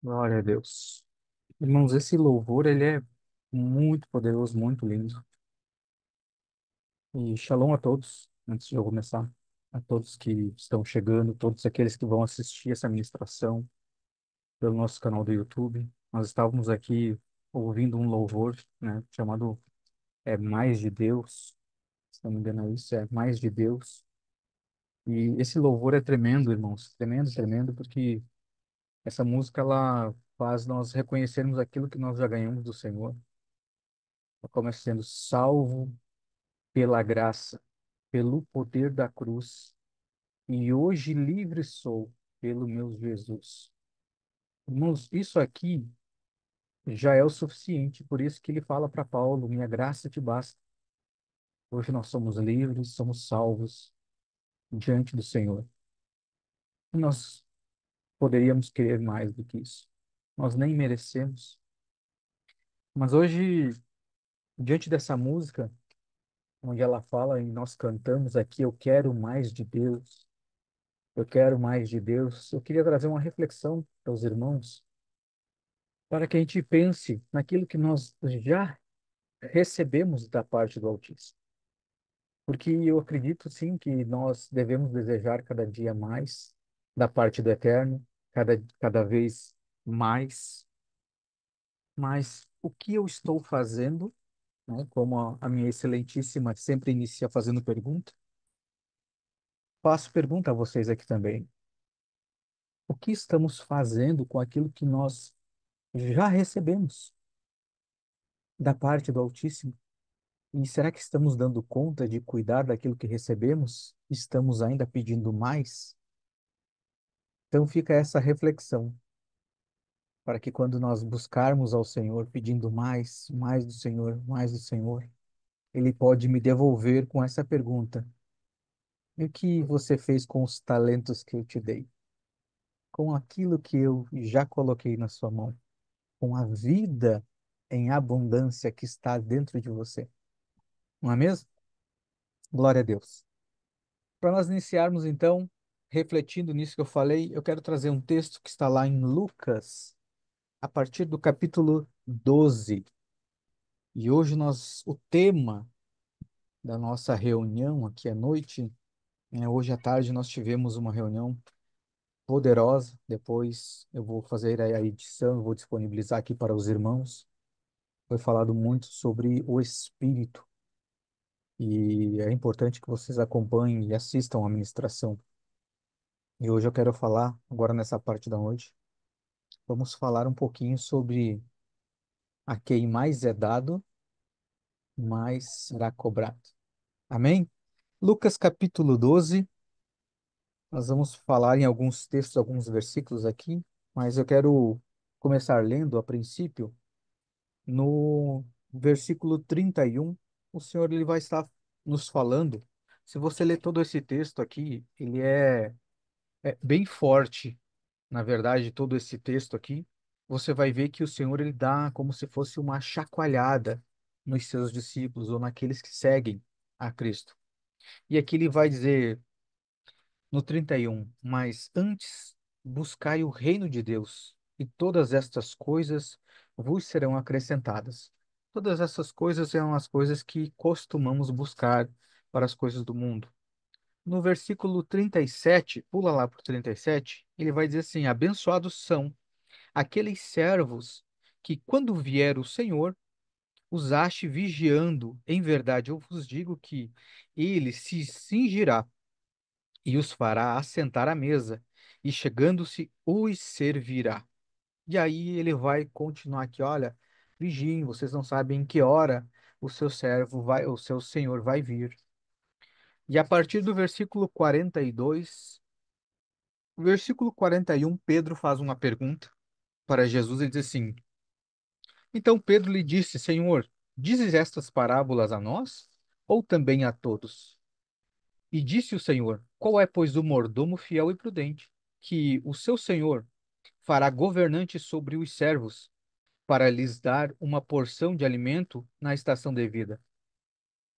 Glória a Deus. Irmãos, esse louvor, ele é muito poderoso, muito lindo. E shalom a todos, antes de eu começar, a todos que estão chegando, todos aqueles que vão assistir essa ministração pelo nosso canal do YouTube. Nós estávamos aqui ouvindo um louvor, né, chamado Mais de Deus, se não me engano é isso, é Mais de Deus. E esse louvor é tremendo, irmãos, tremendo, tremendo, porque essa música, ela faz nós reconhecermos aquilo que nós já ganhamos do Senhor. Começa sendo salvo pela graça, pelo poder da cruz, e hoje livre sou pelo meu Jesus. Irmãos, isso aqui já é o suficiente, por isso que ele fala para Paulo: minha graça te basta. Hoje nós somos livres, somos salvos diante do Senhor. E nós poderíamos querer mais do que isso. Nós nem merecemos. Mas hoje, diante dessa música, onde ela fala e nós cantamos aqui: eu quero mais de Deus. Eu quero mais de Deus. Eu queria trazer uma reflexão para os irmãos, para que a gente pense naquilo que nós já recebemos da parte do Altíssimo. Porque eu acredito, sim, que nós devemos desejar cada dia mais da parte do Eterno, cada vez mais. Mas o que eu estou fazendo, né, como a minha excelentíssima sempre inicia fazendo pergunta, faço pergunta a vocês aqui também. O que estamos fazendo com aquilo que nós já recebemos da parte do Altíssimo? E será que estamos dando conta de cuidar daquilo que recebemos? Estamos ainda pedindo mais? Então fica essa reflexão, para que quando nós buscarmos ao Senhor pedindo mais, mais do Senhor, Ele pode me devolver com essa pergunta: e o que você fez com os talentos que eu te dei? Com aquilo que eu já coloquei na sua mão? Com a vida em abundância que está dentro de você? Não é mesmo? Glória a Deus. Para nós iniciarmos, então, refletindo nisso que eu falei, eu quero trazer um texto que está lá em Lucas, a partir do capítulo 12. E hoje o tema da nossa reunião aqui à noite, hoje à tarde nós tivemos uma reunião poderosa. Depois eu vou fazer a edição, eu vou disponibilizar aqui para os irmãos. Foi falado muito sobre o Espírito e é importante que vocês acompanhem e assistam a ministração. E hoje eu quero falar, agora nessa parte da noite, vamos falar um pouquinho sobre a quem mais é dado, mais será cobrado. Amém? Lucas capítulo 12, nós vamos falar em alguns textos, alguns versículos aqui, mas eu quero começar lendo a princípio no versículo 31. O Senhor ele vai estar nos falando. Se você ler todo esse texto aqui, ele é bem forte. Na verdade, todo esse texto aqui, você vai ver que o Senhor ele dá como se fosse uma chacoalhada nos seus discípulos ou naqueles que seguem a Cristo. E aqui ele vai dizer no 31: mas antes buscai o reino de Deus, e todas estas coisas vos serão acrescentadas. Todas essas coisas são as coisas que costumamos buscar para as coisas do mundo. No versículo 37, pula lá para o 37, ele vai dizer assim: abençoados são aqueles servos que, quando vier o Senhor, os ache vigiando. Em verdade, eu vos digo que ele se cingirá e os fará assentar à mesa, e chegando-se, os servirá. E aí ele vai continuar aqui: olha, vigiem, vocês não sabem em que hora o seu servo vai, o seu Senhor vai vir. E a partir do versículo 42, versículo 41, Pedro faz uma pergunta para Jesus e diz assim: então Pedro lhe disse: Senhor, dizes estas parábolas a nós ou também a todos? E disse o Senhor: qual é, pois, o mordomo fiel e prudente, que o seu senhor fará governante sobre os servos, para lhes dar uma porção de alimento na estação devida?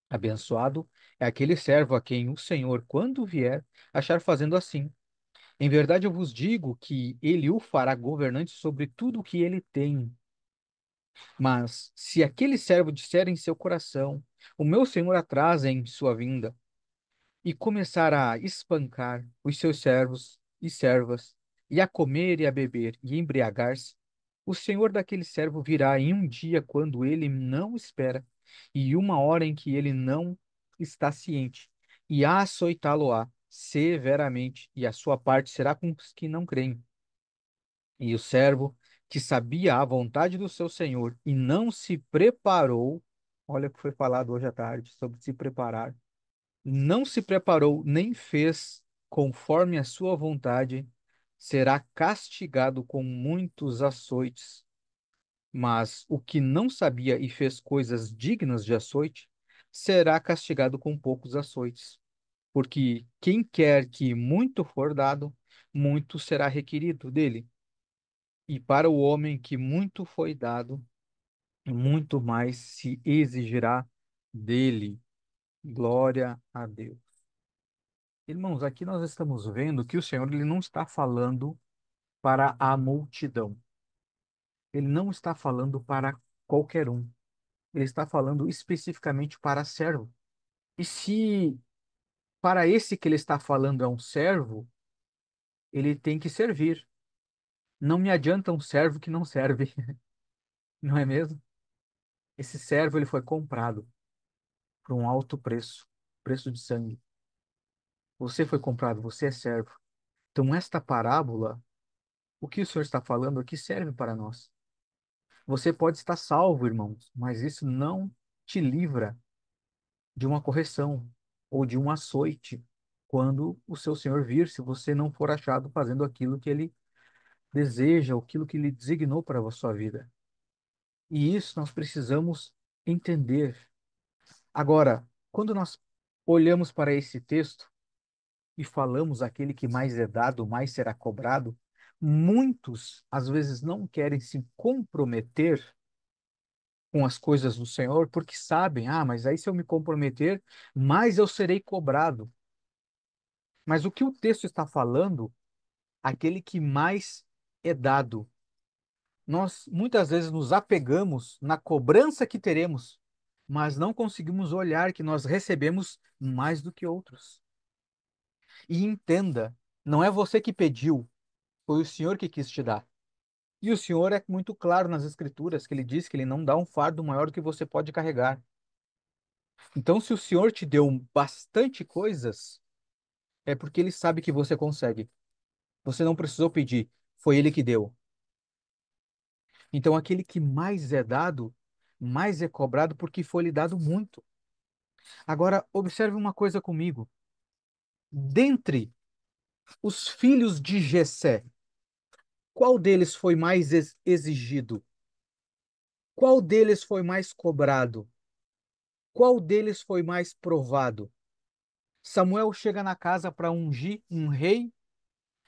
Abençoado é aquele servo a quem o Senhor, quando vier, achar fazendo assim. Em verdade eu vos digo que ele o fará governante sobre tudo o que ele tem. Mas se aquele servo disser em seu coração, o meu senhor atrasa em sua vinda, e começar a espancar os seus servos e servas, e a comer e a beber e embriagar-se, o senhor daquele servo virá em um dia quando ele não espera, e uma hora em que ele não está ciente, e açoitá-lo-á severamente, e a sua parte será com os que não creem. E o servo que sabia a vontade do seu senhor e não se preparou, olha o que foi falado hoje à tarde sobre se preparar, não se preparou nem fez conforme a sua vontade, será castigado com muitos açoites. Mas o que não sabia e fez coisas dignas de açoite, será castigado com poucos açoites. Porque quem quer que muito for dado, muito será requerido dele. E para o homem que muito foi dado, muito mais se exigirá dele. Glória a Deus. Irmãos, aqui nós estamos vendo que o Senhor ele não está falando para a multidão. Ele não está falando para qualquer um. Ele está falando especificamente para servo. E se para esse que ele está falando é um servo, ele tem que servir. Não me adianta um servo que não serve, não é mesmo? Esse servo ele foi comprado por um alto preço, preço de sangue. Você foi comprado, você é servo. Então, esta parábola, o que o Senhor está falando aqui serve para nós. Você pode estar salvo, irmãos, mas isso não te livra de uma correção ou de um açoite quando o seu Senhor vir, se você não for achado fazendo aquilo que ele deseja, aquilo que ele designou para a sua vida. E isso nós precisamos entender. Agora, quando nós olhamos para esse texto e falamos aquele que mais é dado, mais será cobrado, muitos às vezes não querem se comprometer com as coisas do Senhor, porque sabem, mas aí se eu me comprometer, mais eu serei cobrado. Mas o que o texto está falando, aquele que mais é dado. Nós muitas vezes nos apegamos na cobrança que teremos, mas não conseguimos olhar que nós recebemos mais do que outros. E entenda, não é você que pediu, foi o Senhor que quis te dar. E o Senhor é muito claro nas Escrituras que ele diz que ele não dá um fardo maior do que você pode carregar. Então, se o Senhor te deu bastante coisas, é porque ele sabe que você consegue. Você não precisou pedir, foi ele que deu. Então, aquele que mais é dado, mais é cobrado porque foi lhe dado muito. Agora, observe uma coisa comigo. Dentre os filhos de Jessé, qual deles foi mais exigido? Qual deles foi mais cobrado? Qual deles foi mais provado? Samuel chega na casa para ungir um rei.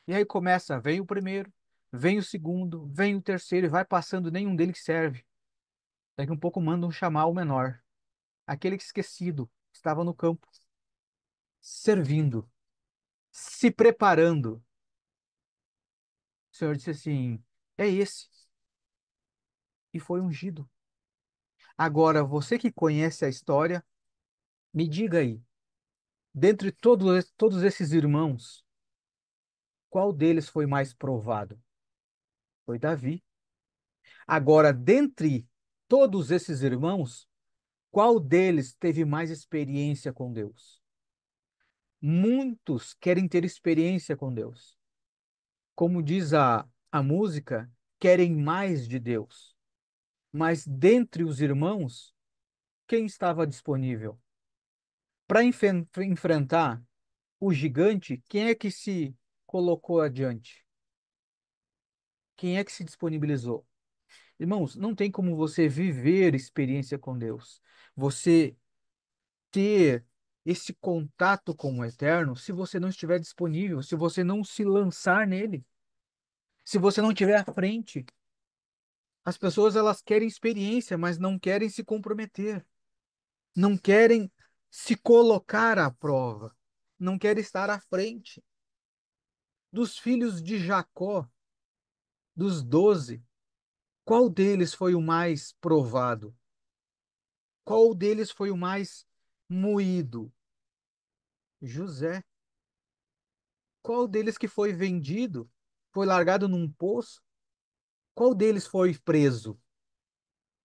E aí começa, vem o primeiro, vem o segundo, vem o terceiro, e vai passando, nenhum deles serve. Daqui um pouco mandam chamar o menor, aquele que esquecido, estava no campo, servindo, se preparando. O Senhor disse assim: é esse, e foi ungido. Agora, você que conhece a história, me diga aí, dentre todos esses irmãos, qual deles foi mais provado? Foi Davi. Agora, dentre todos esses irmãos, qual deles teve mais experiência com Deus? Muitos querem ter experiência com Deus. Como diz a música, querem mais de Deus. Mas dentre os irmãos, quem estava disponível? Para enfrentar o gigante, quem é que se colocou adiante? Quem é que se disponibilizou? Irmãos, não tem como você viver experiência com Deus. Você ter esse contato com o eterno se você não estiver disponível, se você não se lançar nele, se você não estiver à frente. As pessoas elas querem experiência, mas não querem se comprometer, não querem se colocar à prova, não querem estar à frente. Dos filhos de Jacó, dos 12, qual deles foi o mais provado? Qual deles foi o mais moído? José. Qual deles que foi vendido? Foi largado num poço? Qual deles foi preso?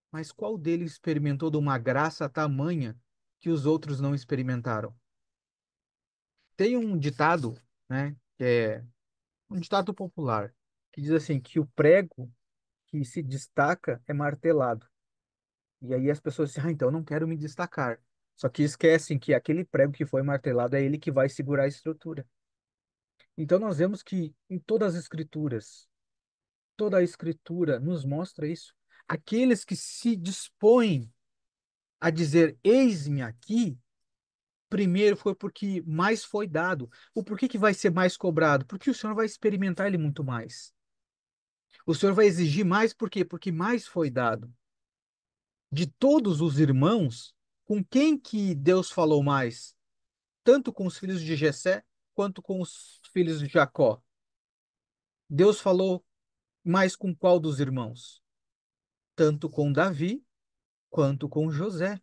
Mas qual deles experimentou de uma graça tamanha que os outros não experimentaram? Tem um ditado, né, que é um ditado popular, que diz assim, que o prego que se destaca é martelado. E aí as pessoas dizem, ah, então eu não quero me destacar. Só que esquecem que aquele prego que foi martelado é ele que vai segurar a estrutura. Então nós vemos que em todas as escrituras, toda a escritura nos mostra isso. Aqueles que se dispõem a dizer, eis-me aqui, primeiro foi porque mais foi dado. O porquê que vai ser mais cobrado? Porque o Senhor vai experimentar ele muito mais. O Senhor vai exigir mais, por quê? Porque mais foi dado. De todos os irmãos, com quem que Deus falou mais? Tanto com os filhos de Jessé, quanto com os filhos de Jacó. Deus falou mais com qual dos irmãos? Tanto com Davi, quanto com José.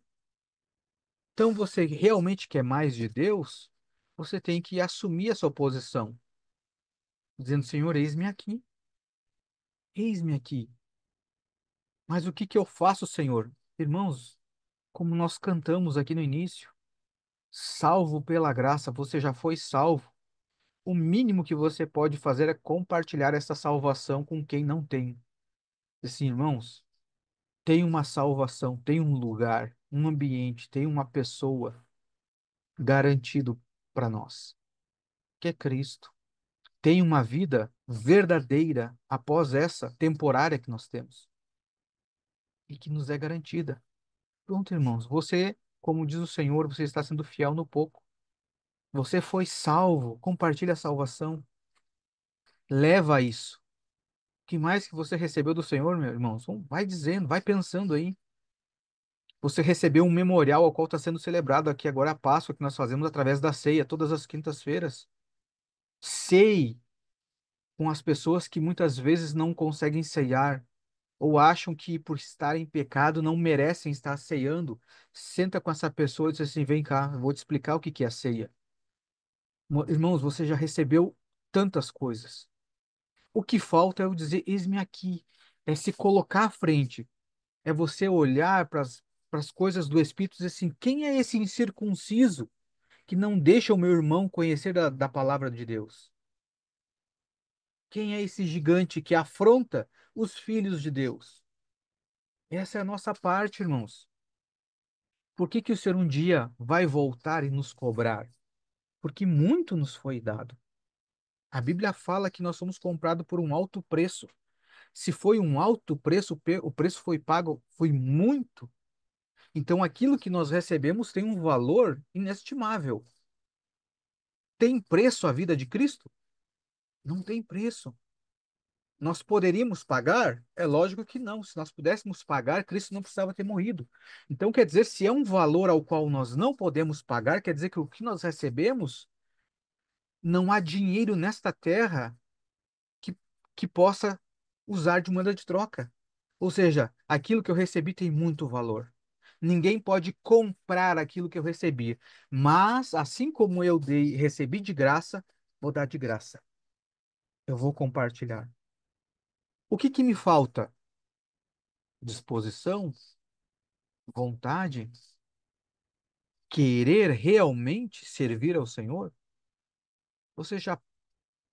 Então, você realmente quer mais de Deus? Você tem que assumir a sua posição, dizendo: Senhor, eis-me aqui, eis-me aqui. Mas o que que eu faço, Senhor? Irmãos, como nós cantamos aqui no início, salvo pela graça, você já foi salvo. O mínimo que você pode fazer é compartilhar essa salvação com quem não tem. Assim, irmãos, tem uma salvação, tem um lugar, um ambiente, tem uma pessoa garantido para nós, que é Cristo. Tem uma vida verdadeira após essa temporária que nós temos e que nos é garantida. Pronto, irmãos, você, como diz o Senhor, você está sendo fiel no pouco. Você foi salvo, compartilha a salvação, leva isso. O que mais que você recebeu do Senhor, meu irmão? Vai dizendo, vai pensando aí. Você recebeu um memorial ao qual está sendo celebrado aqui agora a Páscoa, que nós fazemos através da ceia, todas as quintas-feiras. Sei com as pessoas que muitas vezes não conseguem ceiar, ou acham que por estar em pecado não merecem estar ceando. Senta com essa pessoa e diz assim: vem cá, eu vou te explicar o que que é a ceia. Irmãos, você já recebeu tantas coisas. O que falta é eu dizer: eis-me aqui. É se colocar à frente. É você olhar para as coisas do Espírito e dizer assim: quem é esse incircunciso que não deixa o meu irmão conhecer da palavra de Deus? Quem é esse gigante que afronta os filhos de Deus? Essa é a nossa parte, irmãos. Por que que o Senhor um dia vai voltar e nos cobrar? Porque muito nos foi dado. A Bíblia fala que nós somos comprados por um alto preço. Se foi um alto preço, o preço foi pago, foi muito. Então, aquilo que nós recebemos tem um valor inestimável. Tem preço a vida de Cristo? Não tem preço. Nós poderíamos pagar? É lógico que não. Se nós pudéssemos pagar, Cristo não precisava ter morrido. Então, quer dizer, se é um valor ao qual nós não podemos pagar, quer dizer que o que nós recebemos, não há dinheiro nesta terra que, que possa usar de moeda de troca. Ou seja, aquilo que eu recebi tem muito valor. Ninguém pode comprar aquilo que eu recebi. Mas, assim como eu dei, recebi de graça, vou dar de graça. Eu vou compartilhar. O que que me falta? Disposição, vontade, querer realmente servir ao Senhor? Você já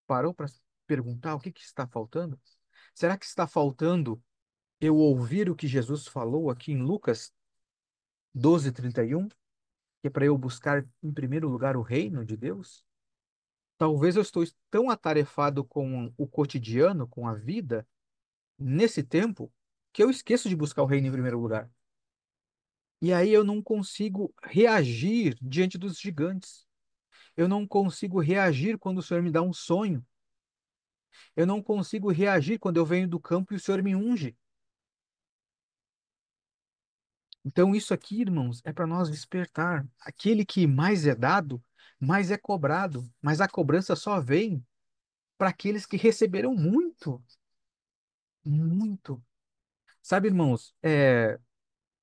parou para perguntar o que que está faltando? Será que está faltando eu ouvir o que Jesus falou aqui em Lucas 12:31, que é para eu buscar em primeiro lugar o reino de Deus? Talvez eu estou tão atarefado com o cotidiano, com a vida, nesse tempo, que eu esqueço de buscar o reino em primeiro lugar. E aí eu não consigo reagir diante dos gigantes. Eu não consigo reagir quando o Senhor me dá um sonho. Eu não consigo reagir quando eu venho do campo e o Senhor me unge. Então, isso aqui, irmãos, é para nós despertar. Aquele que mais é dado, mais é cobrado. Mas a cobrança só vem para aqueles que receberam muito, muito. Sabe, irmãos,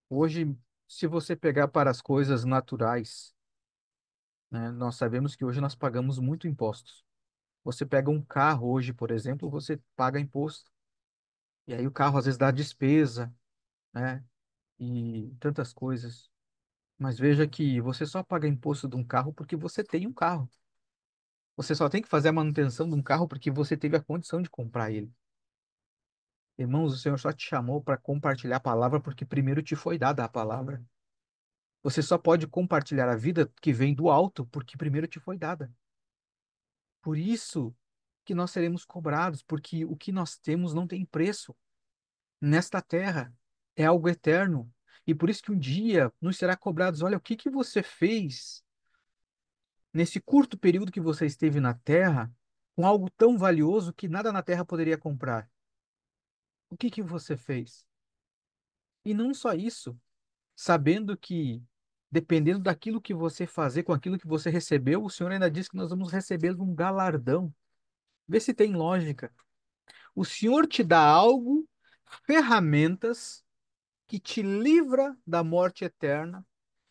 hoje, se você pegar para as coisas naturais, né, nós sabemos que hoje nós pagamos muito impostos. Você pega um carro hoje, por exemplo, você paga imposto. E aí o carro às vezes dá despesa, né? E tantas coisas. Mas veja que você só paga imposto de um carro porque você tem um carro. Você só tem que fazer a manutenção de um carro porque você teve a condição de comprar ele. Irmãos, o Senhor só te chamou para compartilhar a palavra porque primeiro te foi dada a palavra. Você só pode compartilhar a vida que vem do alto porque primeiro te foi dada. Por isso que nós seremos cobrados, porque o que nós temos não tem preço nesta terra. É algo eterno. E por isso que um dia nos será cobrados, olha, o que que você fez nesse curto período que você esteve na terra com algo tão valioso que nada na terra poderia comprar? O que que você fez? E não só isso, sabendo que, dependendo daquilo que você fazer com aquilo que você recebeu, o Senhor ainda diz que nós vamos receber um galardão. Vê se tem lógica. O Senhor te dá algo, ferramentas que te livra da morte eterna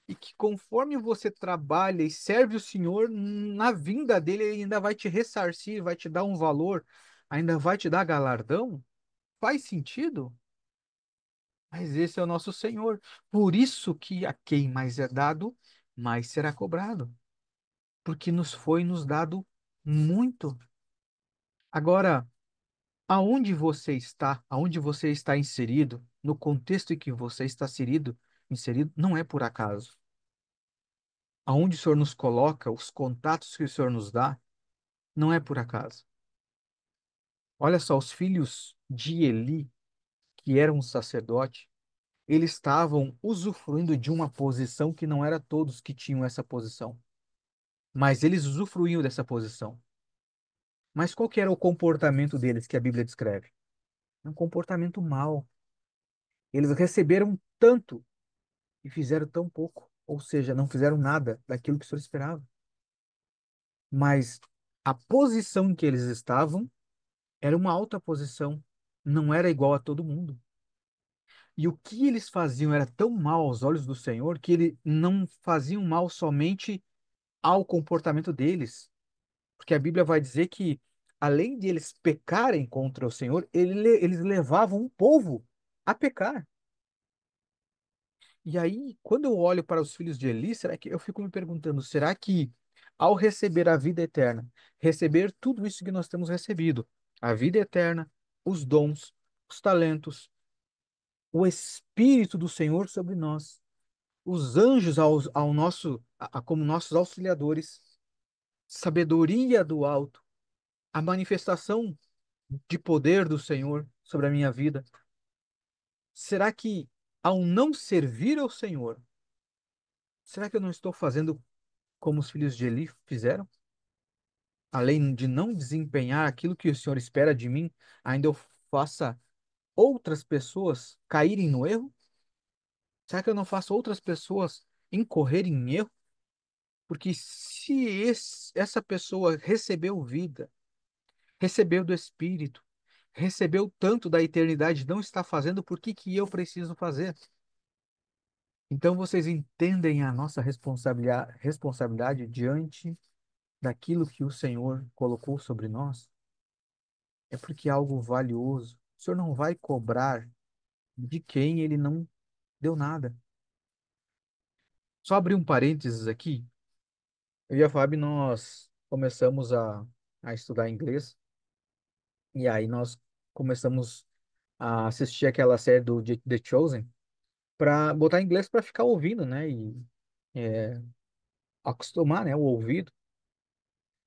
e que conforme você trabalha e serve o Senhor, na vinda dele ele ainda vai te ressarcir, vai te dar um valor, ainda vai te dar galardão. Faz sentido? Mas esse é o nosso Senhor. Por isso que a quem mais é dado, mais será cobrado, porque nos dado muito. Agora, aonde você está, aonde você está inserido, no contexto em que você está inserido, não é por acaso. Aonde o Senhor nos coloca, os contatos que o Senhor nos dá, não é por acaso. Olha só, os filhos de Eli, que eram um sacerdote, eles estavam usufruindo de uma posição que não era todos que tinham essa posição, mas eles usufruíam dessa posição. Mas qual que era o comportamento deles que a Bíblia descreve? Um comportamento mau. Eles receberam tanto e fizeram tão pouco, ou seja, não fizeram nada daquilo que o Senhor esperava. Mas a posição em que eles estavam era uma alta posição, não era igual a todo mundo. E o que eles faziam era tão mal aos olhos do Senhor que ele não faziam mal somente ao comportamento deles, porque a Bíblia vai dizer que além de eles pecarem contra o Senhor, eles levavam o povo a pecar. E aí, quando eu olho para os filhos de Eli, será que eu fico me perguntando, será que ao receber a vida eterna, receber tudo isso que nós temos recebido, a vida eterna, os dons, os talentos, o Espírito do Senhor sobre nós, os anjos como nossos auxiliadores, sabedoria do alto, a manifestação de poder do Senhor sobre a minha vida, será que ao não servir ao Senhor, será que eu não estou fazendo como os filhos de Eli fizeram? Além de não desempenhar aquilo que o Senhor espera de mim, ainda eu faça outras pessoas caírem no erro? Será que eu não faço outras pessoas incorrerem em erro? Porque se essa pessoa recebeu vida, recebeu do Espírito, recebeu tanto da eternidade, não está fazendo, por que que eu preciso fazer? Então vocês entendem a nossa responsabilidade diante daquilo que o Senhor colocou sobre nós? É porque é algo valioso. O Senhor não vai cobrar de quem ele não deu nada. Só abrir um parênteses aqui. Eu e a Fábio, nós começamos a estudar inglês. E aí nós começamos a assistir aquela série do The Chosen para botar inglês para ficar ouvindo, né? E é, acostumar, né, o ouvido.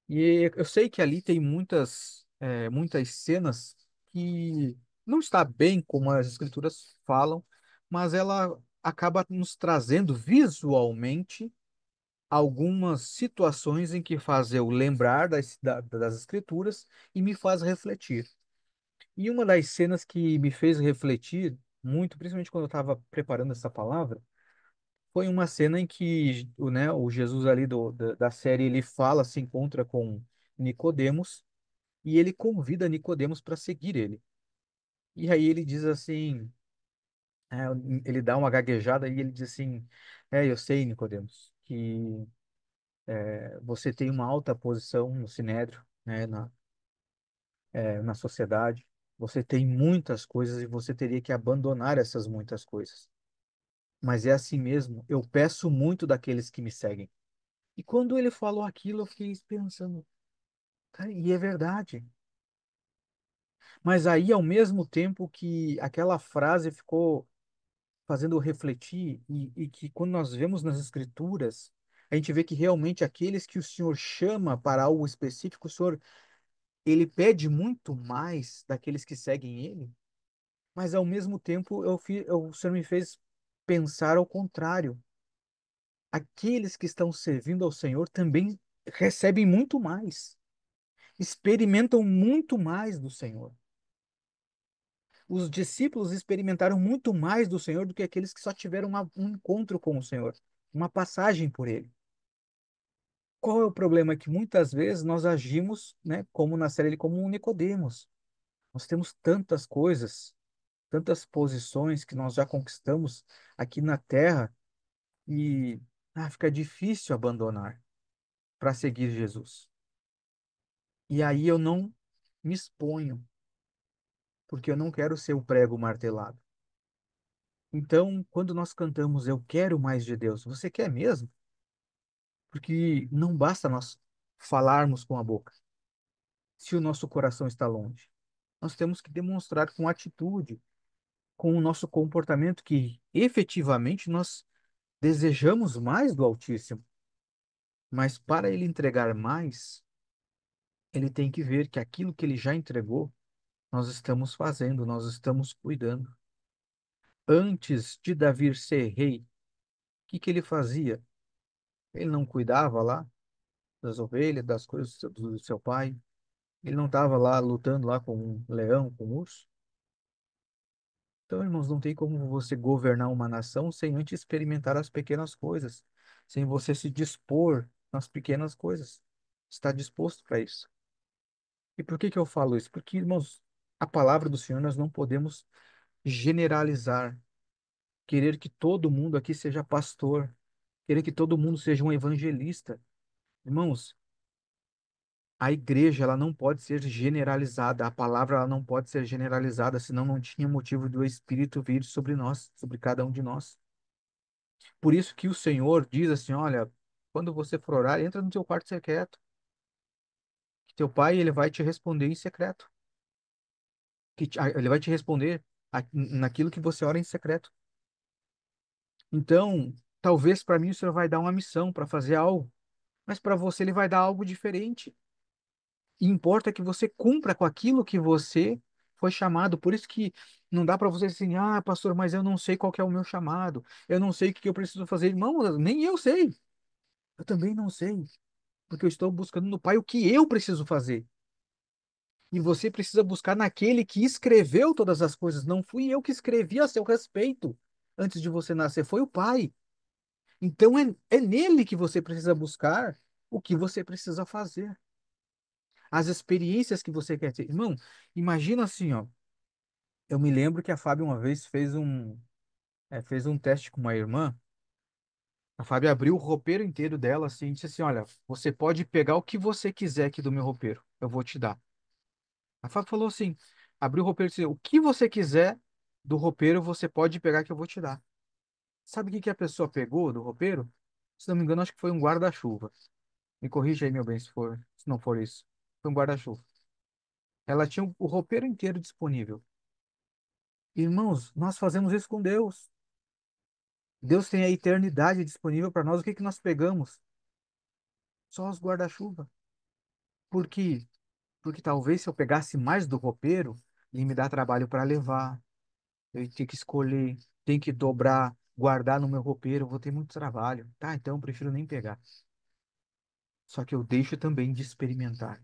E eu sei que ali tem muitas cenas que não está bem como as escrituras falam, mas ela acaba nos trazendo visualmente algumas situações em que faz eu lembrar das escrituras e me faz refletir. E uma das cenas que me fez refletir muito, principalmente quando eu estava preparando essa palavra, foi uma cena em que o Jesus ali da série ele fala, se encontra com Nicodemos e ele convida Nicodemos para seguir ele. E aí ele diz assim, é, ele dá uma gaguejada e ele diz assim, eu sei, Nicodemos, que você tem uma alta posição no Sinédrio, né, na sociedade, você tem muitas coisas e você teria que abandonar essas muitas coisas. Mas é assim mesmo, eu peço muito daqueles que me seguem. E quando ele falou aquilo, eu fiquei pensando, cara, e é verdade. Mas aí, ao mesmo tempo que aquela frase ficou fazendo eu refletir, e que quando nós vemos nas Escrituras, a gente vê que realmente aqueles que o Senhor chama para algo específico, o Senhor, ele pede muito mais daqueles que seguem ele, mas ao mesmo tempo o Senhor me fez pensar ao contrário. Aqueles que estão servindo ao Senhor também recebem muito mais, experimentam muito mais do Senhor. Os discípulos experimentaram muito mais do Senhor do que aqueles que só tiveram um encontro com o Senhor, uma passagem por ele. Qual é o problema? É que muitas vezes nós agimos, né, como na série, como um Nicodemos. Nós temos tantas coisas, tantas posições que nós já conquistamos aqui na Terra e fica difícil abandonar para seguir Jesus. E aí eu não me exponho, porque eu não quero ser o prego martelado. Então, quando nós cantamos Eu quero mais de Deus, você quer mesmo? Porque não basta nós falarmos com a boca, se o nosso coração está longe. Nós temos que demonstrar com atitude, com o nosso comportamento, que efetivamente nós desejamos mais do Altíssimo. Mas para ele entregar mais, ele tem que ver que aquilo que ele já entregou, nós estamos fazendo, nós estamos cuidando. Antes de Davi ser rei, o que ele fazia? Ele não cuidava lá das ovelhas, das coisas do seu pai. Ele não estava lá lutando lá com um leão, com um urso. Então, irmãos, não tem como você governar uma nação sem antes experimentar as pequenas coisas, sem você se dispor nas pequenas coisas. Está disposto para isso. E por que que eu falo isso? Porque, irmãos, a palavra do Senhor nós não podemos generalizar, querer que todo mundo aqui seja pastor, querer que todo mundo seja um evangelista. Irmãos, a igreja ela não pode ser generalizada, a palavra ela não pode ser generalizada, senão não tinha motivo do Espírito vir sobre nós, sobre cada um de nós. Por isso que o Senhor diz assim, olha, quando você for orar, entra no teu quarto secreto, que teu pai ele vai te responder em secreto, ele vai te responder naquilo que você ora em secreto. Então, talvez para mim o Senhor vai dar uma missão para fazer algo, mas para você ele vai dar algo diferente. E importa que você cumpra com aquilo que você foi chamado. Por isso que não dá para você dizer assim, pastor, mas eu não sei qual que é o meu chamado. Eu não sei o que que eu preciso fazer. Irmão, nem eu sei. Eu também não sei. Porque eu estou buscando no Pai o que eu preciso fazer. E você precisa buscar naquele que escreveu todas as coisas. Não fui eu que escrevi a seu respeito antes de você nascer, foi o Pai. Então é nele que você precisa buscar o que você precisa fazer. As experiências que você quer ter. Irmão, imagina assim, ó. Eu me lembro que a Fábio uma vez fez um teste com uma irmã. A Fábio abriu o roupeiro inteiro dela assim, e disse assim: Olha, você pode pegar o que você quiser aqui do meu roupeiro, eu vou te dar. A Fábio falou assim: abriu o roupeiro e disse: O que você quiser do roupeiro, você pode pegar que eu vou te dar. Sabe o que que a pessoa pegou do roupeiro? Se não me engano, acho que foi um guarda-chuva. Me corrija aí, meu bem, se não for isso. Foi um guarda-chuva. Ela tinha o roupeiro inteiro disponível. Irmãos, nós fazemos isso com Deus. Deus tem a eternidade disponível para nós. O que que nós pegamos? Só os guarda-chuva. Por quê? Porque talvez se eu pegasse mais do roupeiro, ia me dar trabalho para levar. Eu ia ter que escolher, tem que dobrar, guardar no meu roupeiro. Eu vou ter muito trabalho. Tá, então eu prefiro nem pegar. Só que eu deixo também de experimentar.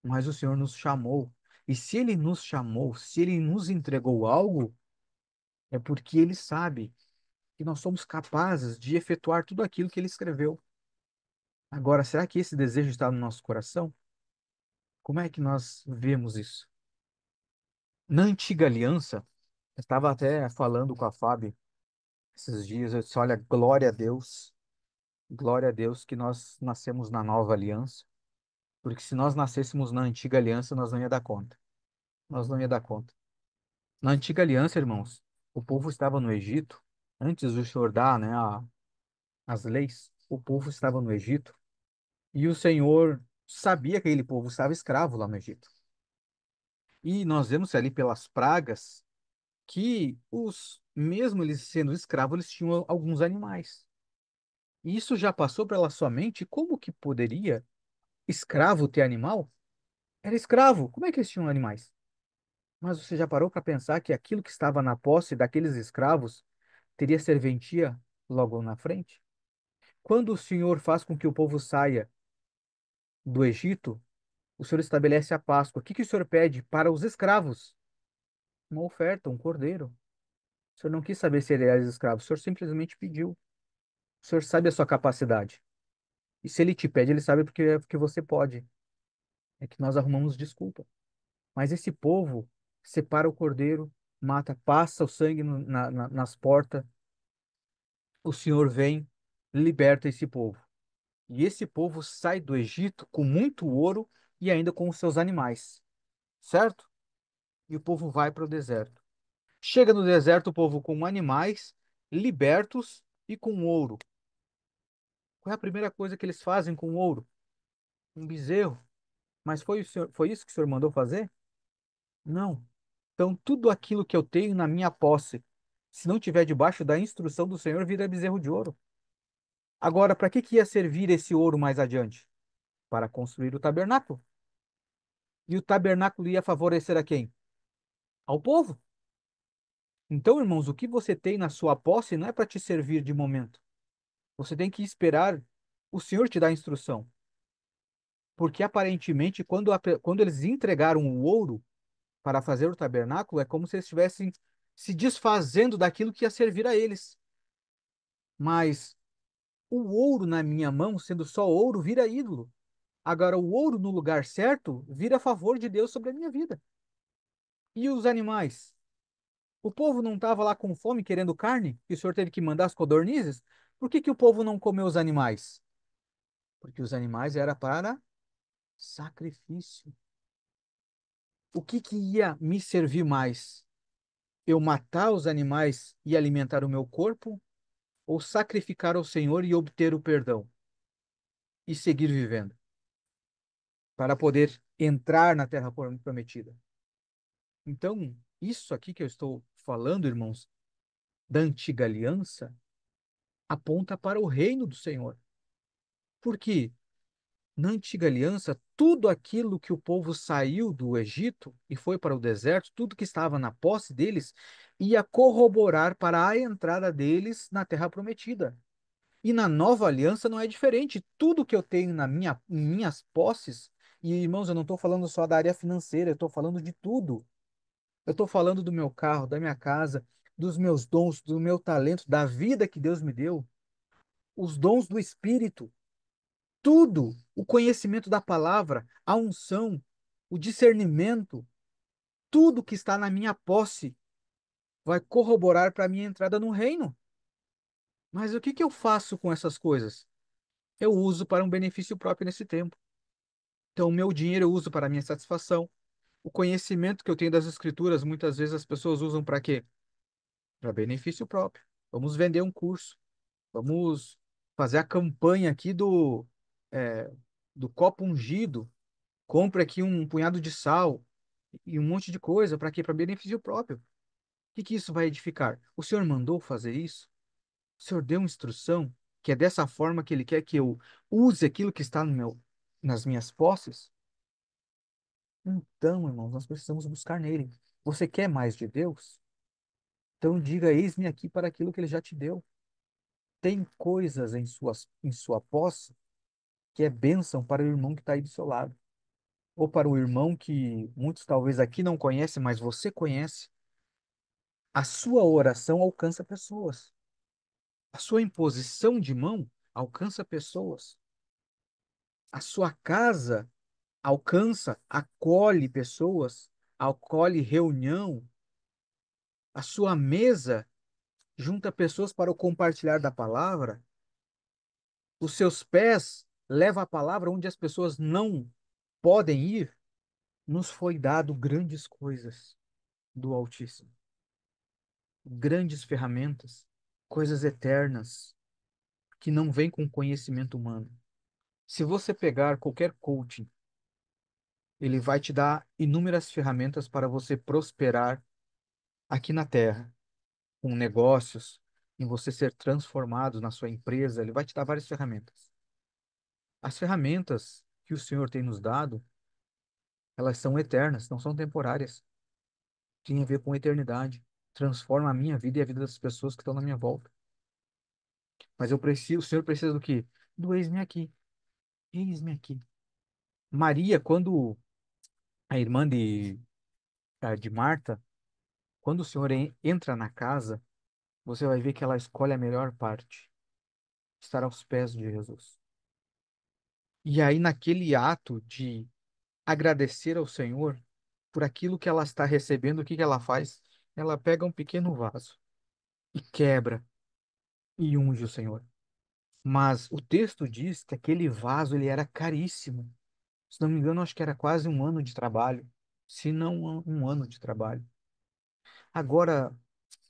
Mas o Senhor nos chamou. E se Ele nos chamou, se Ele nos entregou algo, é porque Ele sabe que nós somos capazes de efetuar tudo aquilo que Ele escreveu. Agora, será que esse desejo está no nosso coração? Como é que nós vemos isso? Na antiga aliança, eu estava até falando com a Fábio esses dias, eu disse, olha, glória a Deus que nós nascemos na nova aliança, porque se nós nascêssemos na antiga aliança, nós não ia dar conta. Nós não ia dar conta. Na antiga aliança, irmãos, o povo estava no Egito, antes do Senhor dar, né, as leis, o povo estava no Egito, e o Senhor sabia que aquele povo estava escravo lá no Egito. E nós vemos ali pelas pragas que mesmo eles sendo escravos, eles tinham alguns animais. E isso já passou pela sua mente, como que poderia escravo ter animal? Era escravo, como é que eles tinham animais? Mas você já parou para pensar que aquilo que estava na posse daqueles escravos teria serventia logo na frente? Quando o Senhor faz com que o povo saia do Egito, o Senhor estabelece a Páscoa. O que que o Senhor pede para os escravos? Uma oferta, um cordeiro. O Senhor não quis saber se ele era escravo, o Senhor simplesmente pediu. O Senhor sabe a sua capacidade. E se ele te pede, ele sabe porque você pode. É que nós arrumamos desculpa. Mas esse povo separa o cordeiro, mata, passa o sangue nas portas. O Senhor vem, liberta esse povo. E esse povo sai do Egito com muito ouro e ainda com os seus animais, certo? E o povo vai para o deserto. Chega no deserto o povo com animais, libertos e com ouro. Qual é a primeira coisa que eles fazem com o ouro? Um bezerro. Mas foi isso que o senhor mandou fazer? Não. Então, tudo aquilo que eu tenho na minha posse, se não tiver debaixo da instrução do Senhor, vira bezerro de ouro. Agora, para que que ia servir esse ouro mais adiante? Para construir o tabernáculo. E o tabernáculo ia favorecer a quem? Ao povo. Então, irmãos, o que você tem na sua posse não é para te servir de momento. Você tem que esperar o Senhor te dar a instrução. Porque aparentemente, quando eles entregaram o ouro para fazer o tabernáculo, é como se eles estivessem se desfazendo daquilo que ia servir a eles. Mas o ouro na minha mão, sendo só ouro, vira ídolo. Agora, o ouro no lugar certo vira a favor de Deus sobre a minha vida. E os animais? O povo não estava lá com fome querendo carne, e o Senhor teve que mandar as codornizes? Por que que o povo não comeu os animais? Porque os animais era para sacrifício. O que que ia me servir mais? Eu matar os animais e alimentar o meu corpo, ou sacrificar ao Senhor e obter o perdão e seguir vivendo para poder entrar na terra prometida? Então, isso aqui que eu estou falando, irmãos, da antiga aliança, aponta para o reino do Senhor. Porque na antiga aliança, tudo aquilo que o povo saiu do Egito e foi para o deserto, tudo que estava na posse deles, ia corroborar para a entrada deles na terra prometida. E na nova aliança não é diferente. Tudo que eu tenho em minhas posses, e irmãos, eu não estou falando só da área financeira, eu estou falando de tudo. Eu estou falando do meu carro, da minha casa, dos meus dons, do meu talento, da vida que Deus me deu, os dons do Espírito, tudo, o conhecimento da palavra, a unção, o discernimento, tudo que está na minha posse vai corroborar para a minha entrada no reino. Mas o que que eu faço com essas coisas? Eu uso para um benefício próprio nesse tempo. Então, o meu dinheiro eu uso para a minha satisfação. O conhecimento que eu tenho das escrituras, muitas vezes as pessoas usam para quê? Para benefício próprio. Vamos vender um curso. Vamos fazer a campanha aqui é, do copo ungido. Compre aqui um punhado de sal e um monte de coisa. Para quê? Para benefício próprio. O que que isso vai edificar? O Senhor mandou fazer isso? O Senhor deu instrução que é dessa forma que Ele quer que eu use aquilo que está nas minhas posses? Então, irmãos, nós precisamos buscar nele. Você quer mais de Deus? Então diga, eis-me aqui para aquilo que Ele já te deu. Tem coisas em sua posse que é bênção para o irmão que está aí do seu lado. Ou para o irmão que muitos talvez aqui não conhecem, mas você conhece. A sua oração alcança pessoas. A sua imposição de mão alcança pessoas. A sua casa alcança, acolhe pessoas, acolhe reunião, a sua mesa junta pessoas para o compartilhar da palavra, os seus pés levam a palavra onde as pessoas não podem ir, nos foi dado grandes coisas do Altíssimo, grandes ferramentas, coisas eternas que não vêm com conhecimento humano. Se você pegar qualquer coaching, ele vai te dar inúmeras ferramentas para você prosperar aqui na Terra, com negócios, em você ser transformado na sua empresa, ele vai te dar várias ferramentas. As ferramentas que o Senhor tem nos dado, elas são eternas, não são temporárias. Tem a ver com eternidade. Transforma a minha vida e a vida das pessoas que estão na minha volta. Mas eu preciso, o Senhor precisa do quê? Do eis-me aqui. Eis-me aqui. Maria, quando a irmã de Marta, quando o Senhor entra na casa, você vai ver que ela escolhe a melhor parte, estar aos pés de Jesus. E aí, naquele ato de agradecer ao Senhor por aquilo que ela está recebendo, o que que ela faz? Ela pega um pequeno vaso e quebra e unge o Senhor. Mas o texto diz que aquele vaso ele era caríssimo. Se não me engano, acho que era quase um ano de trabalho, se não um ano de trabalho. Agora,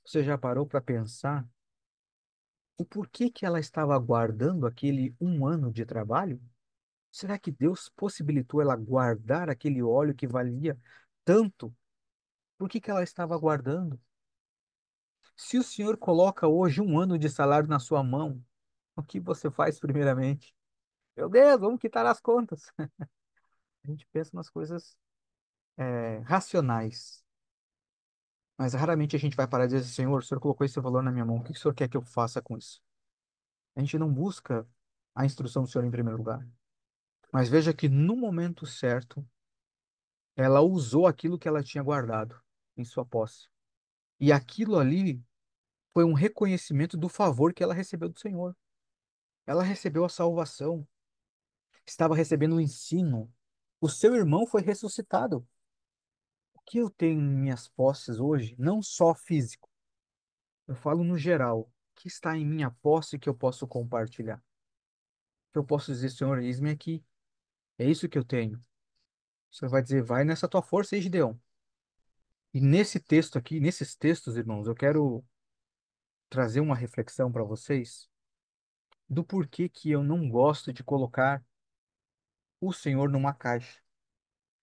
você já parou para pensar o porquê que ela estava guardando aquele um ano de trabalho? Será que Deus possibilitou ela guardar aquele óleo que valia tanto? Por que que ela estava guardando? Se o Senhor coloca hoje um ano de salário na sua mão, o que você faz primeiramente? Meu Deus, vamos quitar as contas. A gente pensa nas coisas racionais, mas raramente a gente vai parar e dizer, Senhor, o Senhor colocou esse valor na minha mão, o que o Senhor quer que eu faça com isso? A gente não busca a instrução do Senhor em primeiro lugar. Mas veja que no momento certo, ela usou aquilo que ela tinha guardado em sua posse. E aquilo ali foi um reconhecimento do favor que ela recebeu do Senhor. Ela recebeu a salvação, estava recebendo o ensino. O seu irmão foi ressuscitado. O que eu tenho em minhas posses hoje, não só físico, eu falo no geral, o que está em minha posse que eu posso compartilhar? Que eu posso dizer, Senhor, eis-me aqui, é isso que eu tenho. O Senhor vai dizer, vai nessa tua força aí, Gideão. E nesse texto aqui, nesses textos, irmãos, eu quero trazer uma reflexão para vocês do porquê que eu não gosto de colocar o Senhor numa caixa.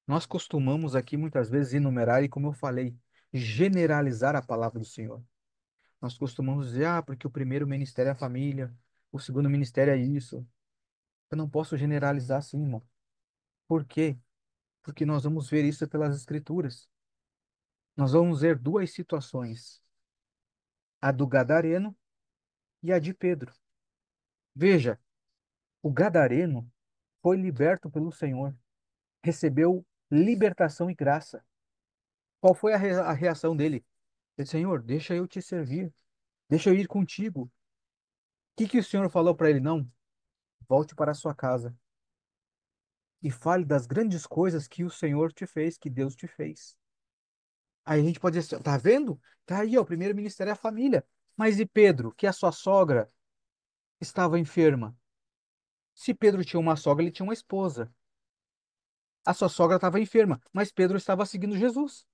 Nós costumamos aqui muitas vezes enumerar e, como eu falei, generalizar a palavra do Senhor. Nós costumamos dizer, ah, porque o primeiro ministério é a família, o segundo ministério é isso. Eu não posso generalizar assim, irmão. Por quê? Porque nós vamos ver isso pelas Escrituras. Nós vamos ver duas situações, a do Gadareno e a de Pedro. Veja, o Gadareno foi liberto pelo Senhor, recebeu libertação e graça. Qual foi a reação dele? Ele, Senhor, deixa eu te servir, deixa eu ir contigo. O que que o Senhor falou para ele? Não, volte para a sua casa e fale das grandes coisas que o Senhor te fez, que Deus te fez. Aí a gente pode dizer, assim, tá vendo? Tá aí, ó, o primeiro ministério é a família. Mas e Pedro, que a sua sogra estava enferma? Se Pedro tinha uma sogra, ele tinha uma esposa. A sua sogra estava enferma, mas Pedro estava seguindo Jesus.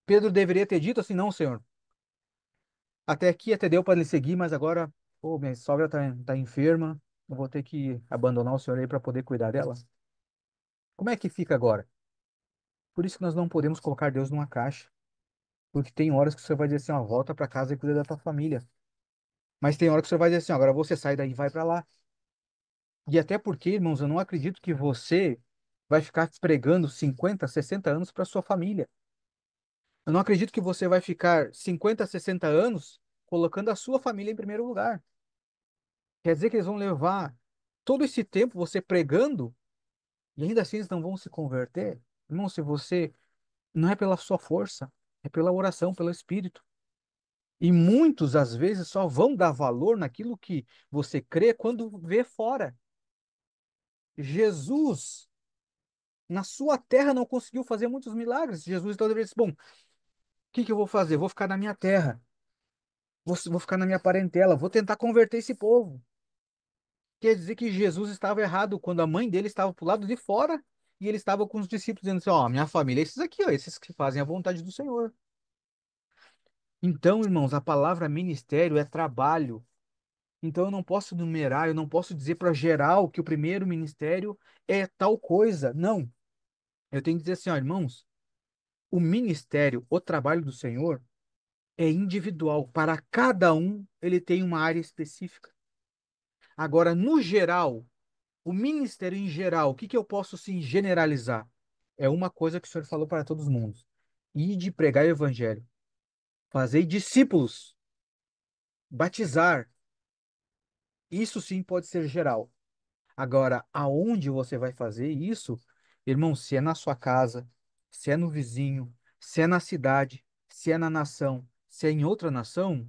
Pedro deveria ter dito assim, não, Senhor, até aqui até deu para ele seguir, mas agora, pô, minha sogra tá enferma, eu vou ter que abandonar o Senhor aí para poder cuidar dela. Como é que fica agora? Por isso que nós não podemos colocar Deus numa caixa. Porque tem horas que você vai dizer assim, ó, volta para casa e cuida da tua família. Mas tem hora que você vai dizer assim, ó, agora você sai daí e vai para lá. E até porque, irmãos, eu não acredito que você vai ficar pregando 50, 60 anos para sua família. Eu não acredito que você vai ficar 50, 60 anos colocando a sua família em primeiro lugar. Quer dizer que eles vão levar todo esse tempo você pregando e ainda assim eles não vão se converter? Irmão, se você não é pela sua força, é pela oração, pelo Espírito. E muitos, às vezes, só vão dar valor naquilo que você crê quando vê fora. Jesus na sua terra não conseguiu fazer muitos milagres. Jesus então deveria dizer, bom, o que que eu vou fazer? Vou ficar na minha terra, vou ficar na minha parentela, vou tentar converter esse povo. Quer dizer que Jesus estava errado quando a mãe dele estava pro lado de fora e ele estava com os discípulos dizendo assim, ó, minha família é esses aqui, ó, esses que fazem a vontade do Senhor. Então, irmãos, a palavra ministério é trabalho. Então, eu não posso numerar, eu não posso dizer para geral que o primeiro ministério é tal coisa. Não. Eu tenho que dizer assim, ó, irmãos, o ministério, o trabalho do Senhor é individual. Para cada um, ele tem uma área específica. Agora, no geral, o ministério em geral, o que que eu posso sim generalizar? É uma coisa que o Senhor falou para todos os mundos. De pregar o evangelho, fazer discípulos, batizar. Isso sim pode ser geral. Agora, aonde você vai fazer isso, irmão, se é na sua casa, se é no vizinho, se é na cidade, se é na nação, se é em outra nação,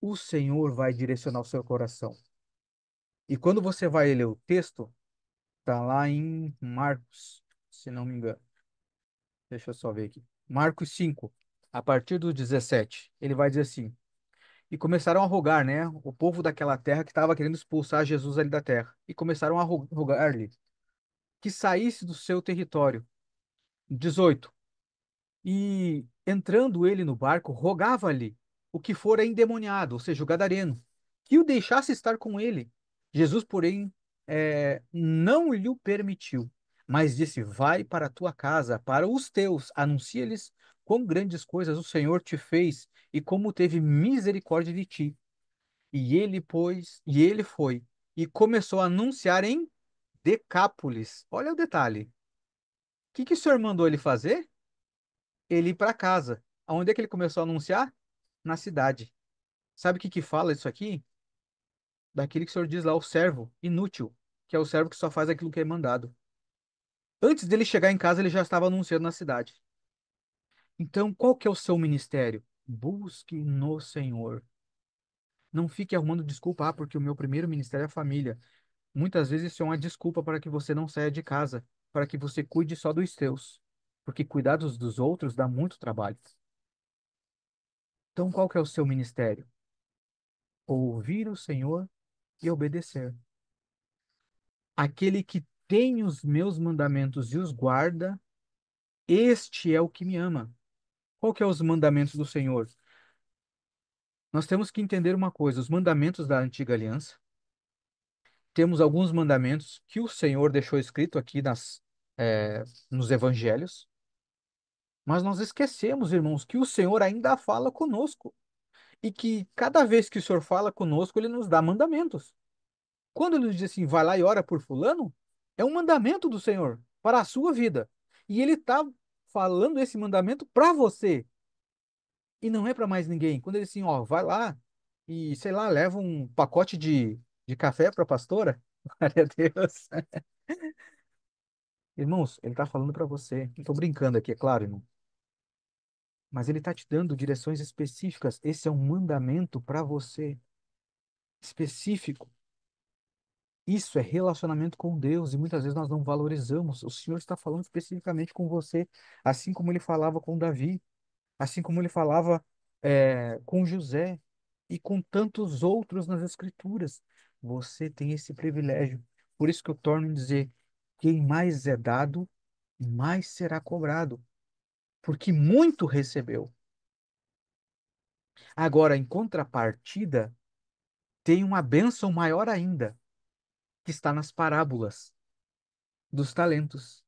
o Senhor vai direcionar o seu coração. E quando você vai ler o texto, tá lá em Marcos, se não me engano. Deixa eu só ver aqui. Marcos 5, a partir do 17, ele vai dizer assim: E começaram a rogar, né? O povo daquela terra que estava querendo expulsar Jesus ali da terra. E começaram a rogar-lhe que saísse do seu território. 18. E entrando ele no barco, rogava-lhe o que fora endemoniado, ou seja, o gadareno, que o deixasse estar com ele. Jesus, porém, não lhe o permitiu, mas disse: Vai para a tua casa, para os teus, anuncia-lhes quão grandes coisas o Senhor te fez e como teve misericórdia de ti. E ele foi e começou a anunciar em Decápolis. Olha o detalhe. O que que o Senhor mandou ele fazer? Ele ir para casa. Aonde é que ele começou a anunciar? Na cidade. Sabe o que que fala isso aqui? Daquele que o Senhor diz lá, o servo inútil, que é o servo que só faz aquilo que é mandado. Antes dele chegar em casa, ele já estava anunciando na cidade. Então, qual que é o seu ministério? Busque no Senhor. Não fique arrumando desculpa, porque o meu primeiro ministério é a família. Muitas vezes isso é uma desculpa para que você não saia de casa, para que você cuide só dos seus. Porque cuidar dos outros dá muito trabalho. Então, qual que é o seu ministério? Ouvir o Senhor e obedecer. Aquele que tem os meus mandamentos e os guarda, este é o que me ama. Qual que é os mandamentos do Senhor? Nós temos que entender uma coisa, os mandamentos da antiga aliança, temos alguns mandamentos que o Senhor deixou escrito aqui nos evangelhos, mas nós esquecemos, irmãos, que o Senhor ainda fala conosco e que cada vez que o Senhor fala conosco, ele nos dá mandamentos. Quando ele diz assim, vai lá e ora por fulano, é um mandamento do Senhor para a sua vida. E ele está falando esse mandamento para você e não é para mais ninguém. Quando ele diz assim, ó, vai lá e, sei lá, leva um pacote de café para a pastora, glória a Deus. Irmãos, ele está falando para você. Estou brincando aqui, é claro, irmão. Mas ele está te dando direções específicas. Esse é um mandamento para você, específico. Isso é relacionamento com Deus e muitas vezes nós não valorizamos. O Senhor está falando especificamente com você, assim como ele falava com Davi, assim como ele falava com José e com tantos outros nas Escrituras. Você tem esse privilégio. Por isso que eu torno a dizer: quem mais é dado, mais será cobrado, porque muito recebeu. Agora, em contrapartida, tem uma bênção maior ainda, que está nas parábolas dos talentos.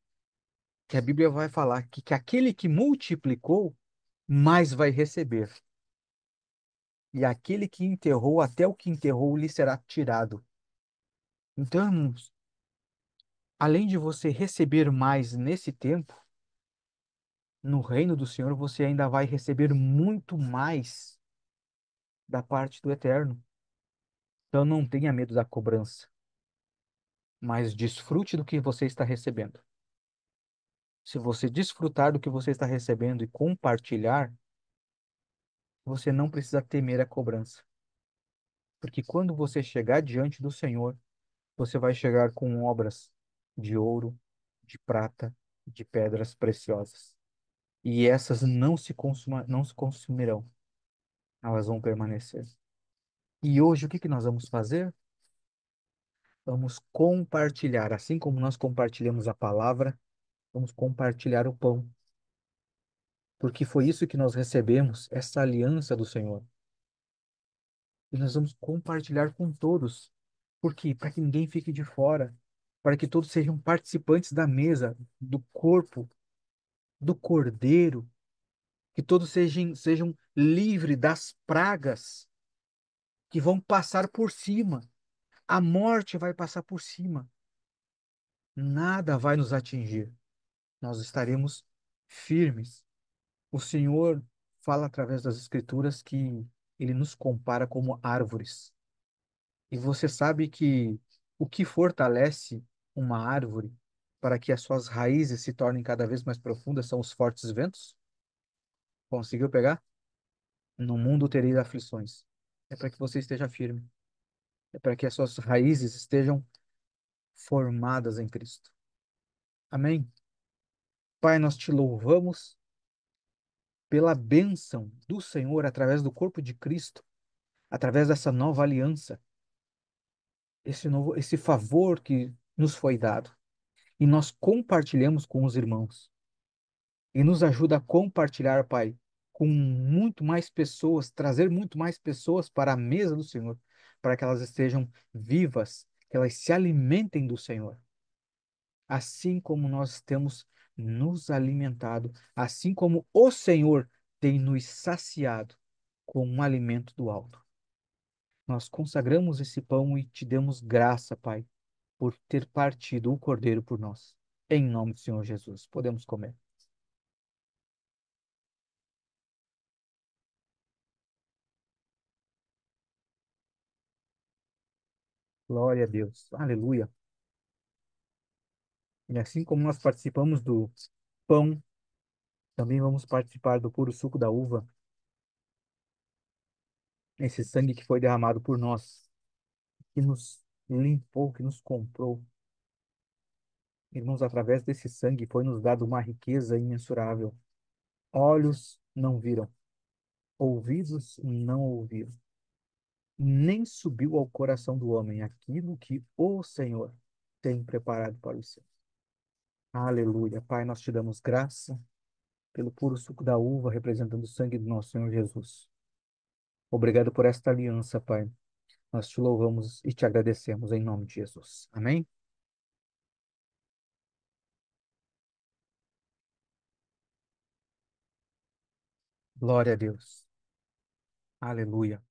Que a Bíblia vai falar que aquele que multiplicou, mais vai receber. E aquele que enterrou, até o que enterrou lhe será tirado. Então, irmãos, além de você receber mais nesse tempo, no reino do Senhor, você ainda vai receber muito mais da parte do Eterno. Então, não tenha medo da cobrança, mas desfrute do que você está recebendo. Se você desfrutar do que você está recebendo e compartilhar, você não precisa temer a cobrança. Porque quando você chegar diante do Senhor, você vai chegar com obras de ouro, de prata, de pedras preciosas. E essas não se consumirão, elas vão permanecer. E hoje o que que nós vamos fazer? Vamos compartilhar, assim como nós compartilhamos a palavra, vamos compartilhar o pão, porque foi isso que nós recebemos, essa aliança do Senhor. E nós vamos compartilhar com todos. Por quê? Para que ninguém fique de fora, para que todos sejam participantes da mesa, do corpo, do Cordeiro, que todos sejam livres das pragas que vão passar por cima. A morte vai passar por cima. Nada vai nos atingir. Nós estaremos firmes. O Senhor fala através das Escrituras que ele nos compara como árvores. E você sabe que o que fortalece uma árvore para que as suas raízes se tornem cada vez mais profundas são os fortes ventos? Conseguiu pegar? No mundo tereis aflições. É para que você esteja firme. É para que as suas raízes estejam formadas em Cristo. Amém? Pai, nós te louvamos pela bênção do Senhor através do corpo de Cristo, através dessa nova aliança, esse favor que nos foi dado. E nós compartilhamos com os irmãos. E nos ajuda a compartilhar, Pai, com muito mais pessoas, trazer muito mais pessoas para a mesa do Senhor, para que elas estejam vivas, que elas se alimentem do Senhor. Assim como nós temos nos alimentado, assim como o Senhor tem nos saciado com um alimento do alto. Nós consagramos esse pão e te demos graça, Pai, por ter partido o Cordeiro por nós. Em nome do Senhor Jesus, podemos comer. Glória a Deus. Aleluia. E assim como nós participamos do pão, também vamos participar do puro suco da uva, esse sangue que foi derramado por nós, que nos limpou, que nos comprou. Irmãos, através desse sangue foi nos dado uma riqueza imensurável. Olhos não viram, ouvidos não ouviram, nem subiu ao coração do homem aquilo que o Senhor tem preparado para os seus. Aleluia. Pai, nós te damos graça pelo puro suco da uva, representando o sangue do nosso Senhor Jesus. Obrigado por esta aliança, Pai. Nós te louvamos e te agradecemos em nome de Jesus. Amém? Glória a Deus. Aleluia.